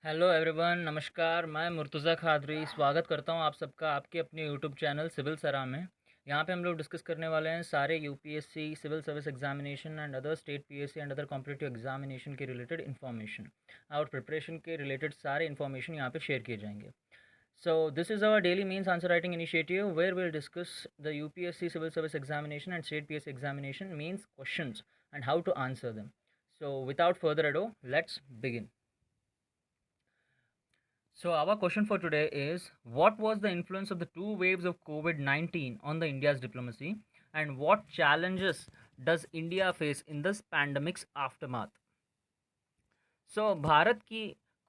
Hello everyone, नमस्कार। मैं मुर्तज़ा खादरी स्वागत करता हूं आप सबका आपके अपने यूट्यूब चैनल सिविल सरा में। यहां पे हम लोग डिस्कस करने वाले हैं सारे UPSC civil service examination and other state PSC and other competitive examination के रिलेटेड इन्फॉर्मेशन और प्रिपरेशन के रिलेटेड सारे इन्फॉर्मेशन यहां पे शेयर किए जाएंगे। So this is our daily means answer writing initiative where will discuss the UPSC civil service examination and state PSC examination means questions and how to answer them. So without further ado, let's begin. So our question for today is, what was the influence of the two waves of COVID-19 on the India's diplomacy, and what challenges does India face in this pandemic's aftermath? So Bharat की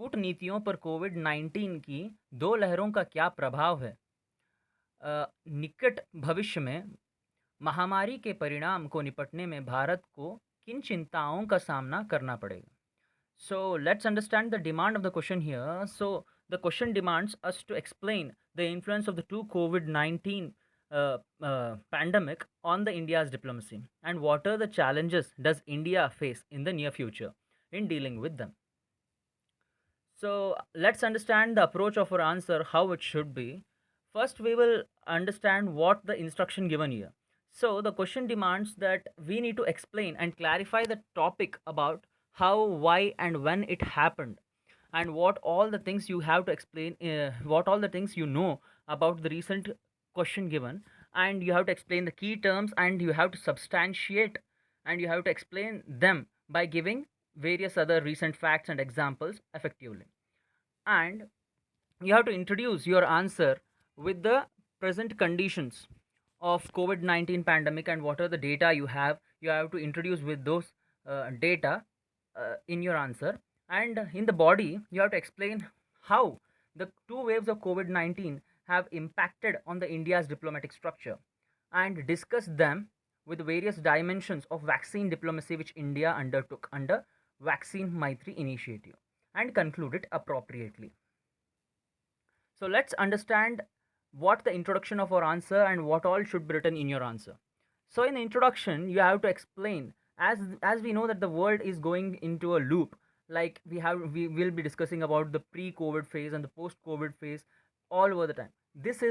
कूटनीतियों पर कोविड-19 की दो लहरों का क्या प्रभाव है? निकट भविष्य में महामारी के परिणाम को निपटने में भारत को किन चिंताओं का सामना करना पड़ेगा? So let's understand the demand of the question here. So the question demands us to explain the influence of the two COVID-19 pandemic on the India's diplomacy, and what are the challenges does India face in the near future in dealing with them. So let's understand the approach of our answer, how it should be. First, we will understand what the instruction given here. So the question demands that we need to explain and clarify the topic about how, why, and when it happened, and what all the things you have to explain, what all the things you know about the recent question given, and you have to explain the key terms, and you have to substantiate, and you have to explain them by giving various other recent facts and examples effectively. And you have to introduce your answer with the present conditions of COVID-19 pandemic and what are the data you have. You have to introduce with those data in your answer. And in the body, you have to explain how the two waves of COVID-19 have impacted on the India's diplomatic structure, and discuss them with various dimensions of vaccine diplomacy which India undertook under Vaccine Maitri initiative, and conclude it appropriately. So let's understand what the introduction of our answer and what all should be written in your answer. So in the introduction, you have to explain, as we know that the world is going into a loop, like we will be discussing about the pre-COVID phase and the post-COVID phase all over the time. This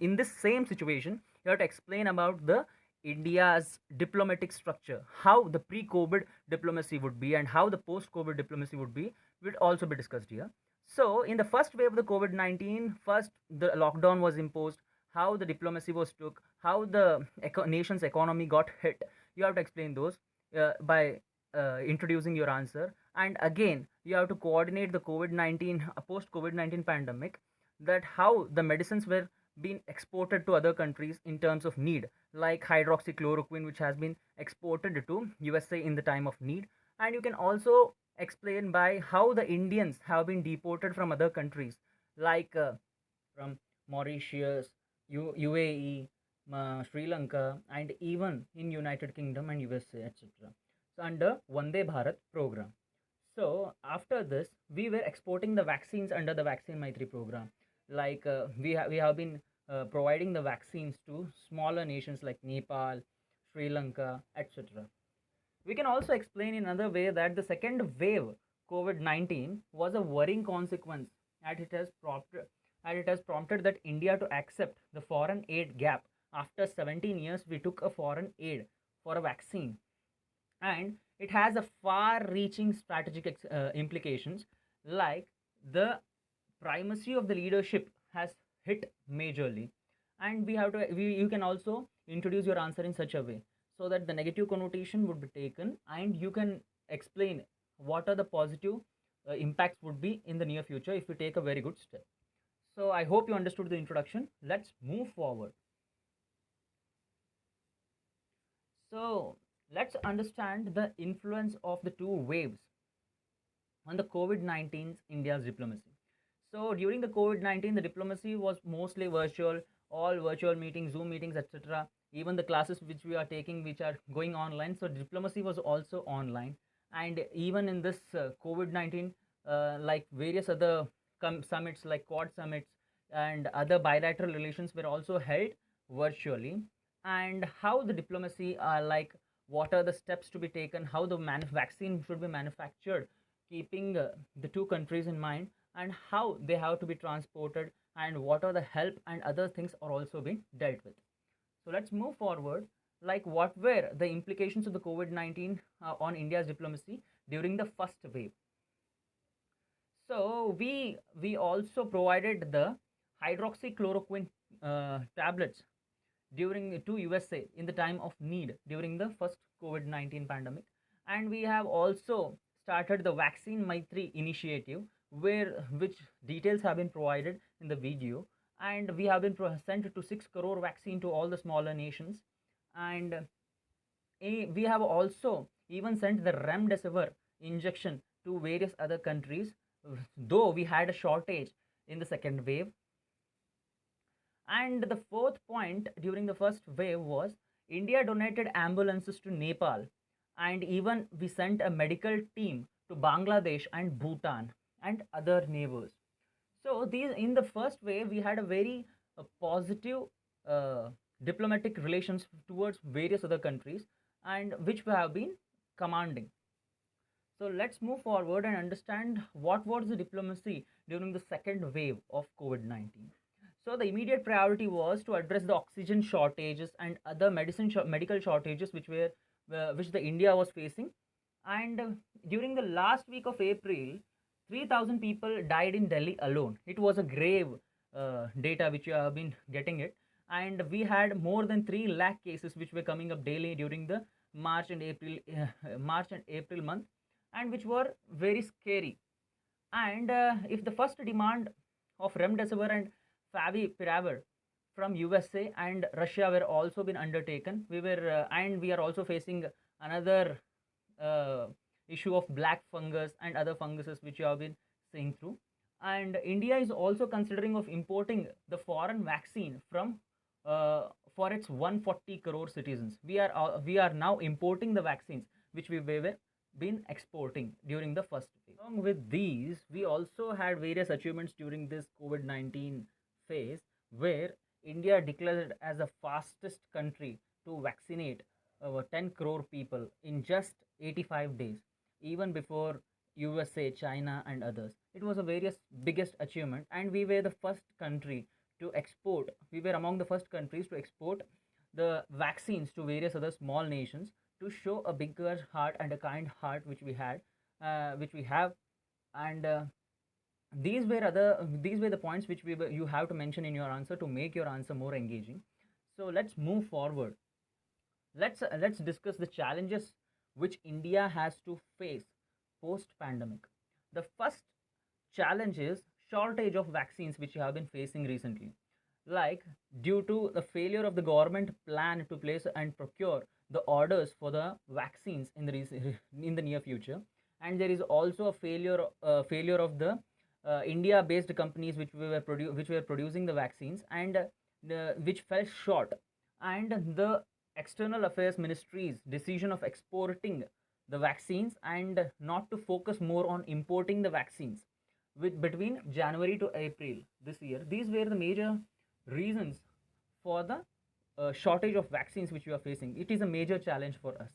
in this same situation, you have to explain about the India's diplomatic structure, how the pre-COVID diplomacy would be and how the post-COVID diplomacy would be, will also be discussed here. So, in the first wave of the COVID-19, first the lockdown was imposed, how the diplomacy was took, how the nation's economy got hit. You have to explain those by introducing your answer. And again, you have to coordinate the COVID-19, post-COVID-19 pandemic, that how the medicines were being exported to other countries in terms of need, like hydroxychloroquine, which has been exported to USA in the time of need. And you can also explain by how the Indians have been deported from other countries, like from Mauritius, UAE, Sri Lanka, and even in United Kingdom and USA, etc. So under Vande Bharat program. So after this, we were exporting the vaccines under the Vaccine Maitri program. Like we have been providing the vaccines to smaller nations like Nepal, Sri Lanka, etc. We can also explain in another way that the second wave COVID-19 was a worrying consequence, and it has prompted that India to accept the foreign aid gap. After 17 years, we took a foreign aid for a vaccine, and it has a far-reaching strategic implications, like the primacy of the leadership has hit majorly. And you can also introduce your answer in such a way so that the negative connotation would be taken, and you can explain what are the positive impacts would be in the near future if we take a very good step. So I hope you understood the introduction. Let's move forward. So let's understand the influence of the two waves on the COVID-19's India's diplomacy. So during the COVID-19, the diplomacy was mostly virtual, all virtual meetings, Zoom meetings, etc. Even the classes which we are taking, which are going online, so diplomacy was also online. And even in this COVID-19, like various other summits, like Quad summits and other bilateral relations, were also held virtually. And how the diplomacy, like what are the steps to be taken, how the vaccine should be manufactured, keeping the two countries in mind, and how they have to be transported, and what are the help and other things are also being dealt with. So let's move forward. Like, what were the implications of the COVID 19 on India's diplomacy during the first wave? So we also provided the hydroxychloroquine tablets during to USA in the time of need during the first COVID 19 pandemic, and we have also started the Vaccine Maitri initiative, where which details have been provided in the video, and we have been sent to 6 crore vaccine to all the smaller nations, and we have also even sent the remdesivir injection to various other countries, though we had a shortage in the second wave. And the fourth point during the first wave was India donated ambulances to Nepal, and even we sent a medical team to Bangladesh and Bhutan and other neighbors. So these, in the first wave, we had a very positive uh, diplomatic relations towards various other countries, and which we have been commanding. So let's move forward and understand what was the diplomacy during the second wave of COVID 19. So the immediate priority was to address the oxygen shortages and other medical shortages which the India was facing. And during the last week of April, 3,000 people died in Delhi alone. It was a grave data which you have been getting it, and we had more than 3 lakh cases which were coming up daily during the March and April month, and which were very scary. And if the first demand of remdesivir and favipiravir from USA and Russia were also been undertaken, we are also facing another uh, issue of black fungus and other funguses which you have been seeing through. And India is also considering of importing the foreign vaccine from for its 140 crore citizens. We are now importing the vaccines which we were been exporting during the first wave. Along with these, we also had various achievements during this COVID 19 phase, where India declared as the fastest country to vaccinate over 10 crore people in just 85 days, even before USA, China, and others. It was a various biggest achievement, and we were the first country to export. We were among the first countries to export the vaccines to various other small nations, to show a bigger heart and a kind heart which we have. And these were the points which you have to mention in your answer to make your answer more engaging. So let's move forward. Let's discuss the challenges which India has to face post pandemic. The first challenge is shortage of vaccines which you have been facing recently, like due to the failure of the government plan to place and procure the orders for the vaccines in in the near future. And there is also a failure of the India based companies which were producing the vaccines, and which fell short. And the external affairs ministry's decision of exporting the vaccines and not to focus more on importing the vaccines with between January to April this year, these were the major reasons for the shortage of vaccines which we are facing. It is a major challenge for us.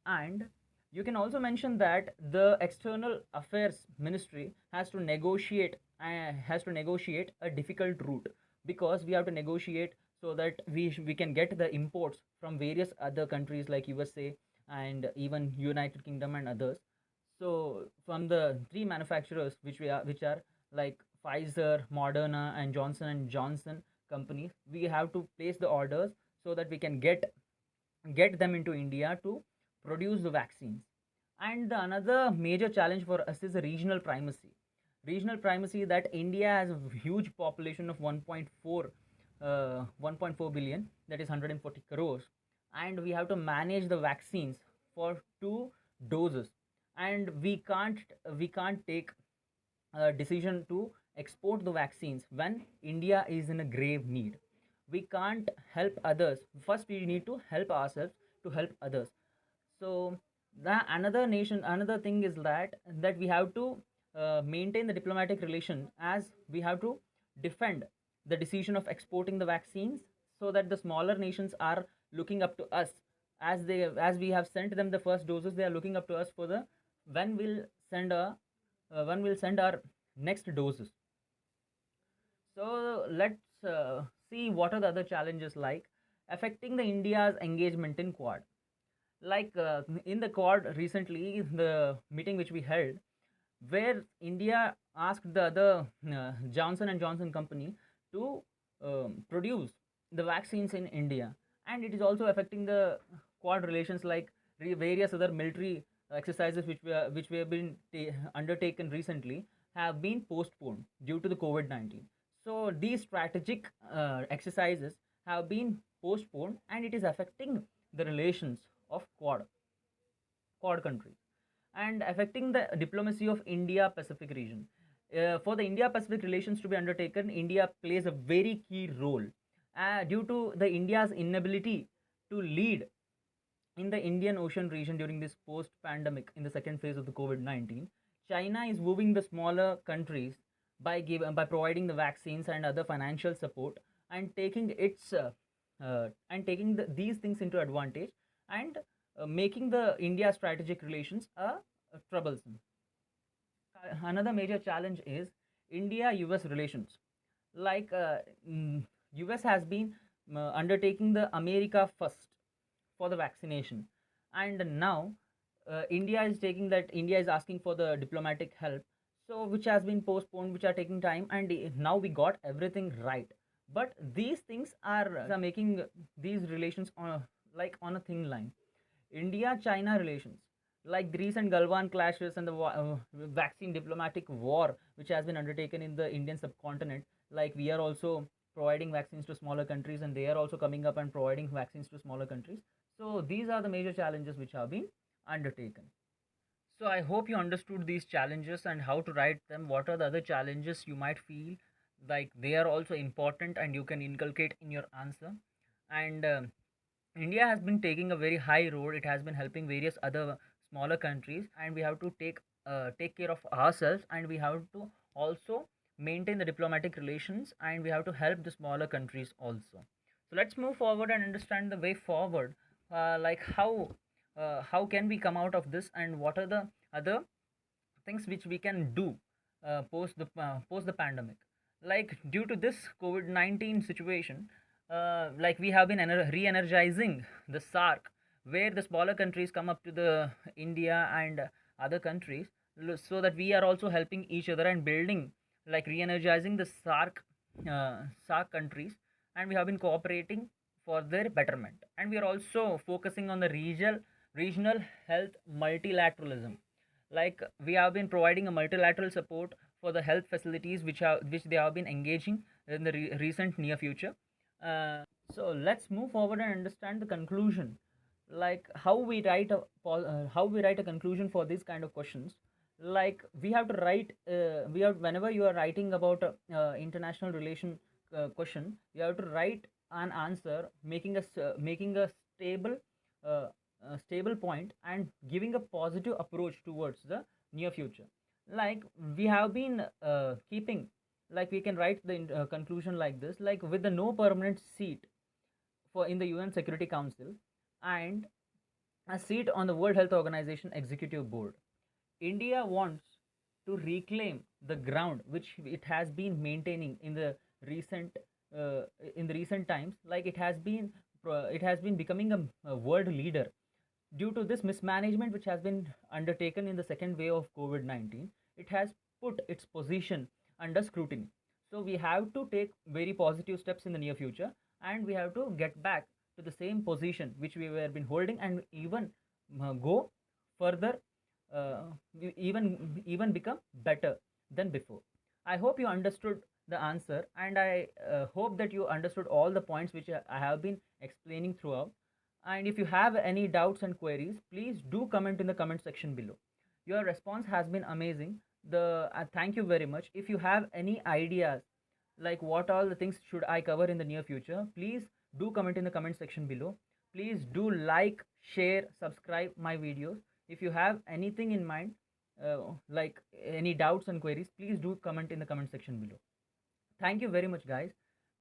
And you can also mention that the external affairs ministry has to negotiate a difficult route, because we have to negotiate so that we can get the imports from various other countries like USA and even United Kingdom and others. So from the three manufacturers which are like Pfizer, Moderna, and Johnson and Johnson companies, we have to place the orders so that we can get them into India to produce the vaccines. And the another major challenge for us is the regional primacy. Regional primacy, that India has a huge population of 1.4 billion, that is 140 crores, and we have to manage the vaccines for two doses, and we can't take a decision to export the vaccines when India is in a grave need. We can't help others. First, we need to help ourselves to help others. So the another thing is that we have to maintain the diplomatic relation, as we have to defend the decision of exporting the vaccines, so that the smaller nations are looking up to us, as we have sent them the first doses. They are looking up to us for the when will send a when we'll send our next doses. So let's see what are the other challenges like affecting the India's engagement in Quad. Like in the Quad recently, the meeting which we held, where India asked the other Johnson and Johnson company to produce the vaccines in India, and it is also affecting the Quad relations, like various other military exercises which we have been undertaken recently have been postponed due to the COVID-19. So these strategic exercises have been postponed, and it is affecting the relations of Quad countries and affecting the diplomacy of India Pacific region. For the India Pacific relations to be undertaken, India plays a very key role due to the India's inability to lead in the Indian Ocean region during this post pandemic in the second phase of the COVID-19. China is moving the smaller countries by providing the vaccines and other financial support, and taking these things into advantage, and making the India strategic relations troublesome. Another major challenge is India US relations. Like US has been undertaking the America first for the vaccination, and now India is asking for the diplomatic help, so which has been postponed, which are taking time, and now we got everything right. But these things are making these relations on a thin line. India China relations, like the recent Galwan clashes and the vaccine diplomatic war which has been undertaken in the Indian subcontinent. Like we are also providing vaccines to smaller countries, and they are also coming up and providing vaccines to smaller countries. So these are the major challenges which have been undertaken. So I hope you understood these challenges and how to write them. What are the other challenges you might feel like they are also important and you can inculcate in your answer? And India has been taking a very high role. It has been helping various other smaller countries, and we have to take care of ourselves, and we have to also maintain the diplomatic relations, and we have to help the smaller countries also. So let's move forward and understand the way forward, like how can we come out of this, and what are the other things which we can do post the pandemic. Like due to this COVID-19 situation, like we have been re-energizing the SARC, where the smaller countries come up to the India and other countries, so that we are also helping each other and building, like re-energizing the SARC countries, and we have been cooperating for their betterment, and we are also focusing on the regional health multilateralism. Like we have been providing a multilateral support for the health facilities which they have been engaging in the recent near future. So let's move forward and understand the conclusion, like how we write a conclusion for these kind of questions. Like we have to write we have whenever you are writing about international relation question, you have to write an answer making a uh, stable point and giving a positive approach towards the near future. Like we have been keeping, like we can write the conclusion like this, like with the no permanent seat for in the UN Security Council and a seat on the World Health Organization Executive Board, India wants to reclaim the ground which it has been maintaining recent uh, in the recent times. Like it has been becoming a world leader. Due to this mismanagement which has been undertaken in the second wave of COVID-19, it has put its position under scrutiny. So we have to take very positive steps in the near future, and we have to get back to the same position which we were been holding, and even go further, even become better than before. I hope you understood the answer, and I hope that you understood all the points which I have been explaining throughout. And if you have any doubts and queries, please do comment in the comment section below. Your response has been amazing. Thank you very much. If you have any ideas, like what all the things should I cover in the near future, please do comment in the comment section below. Please do like, share, subscribe my videos. If you have anything in mind, like any doubts and queries, please do comment in the comment section below. Thank you very much, guys.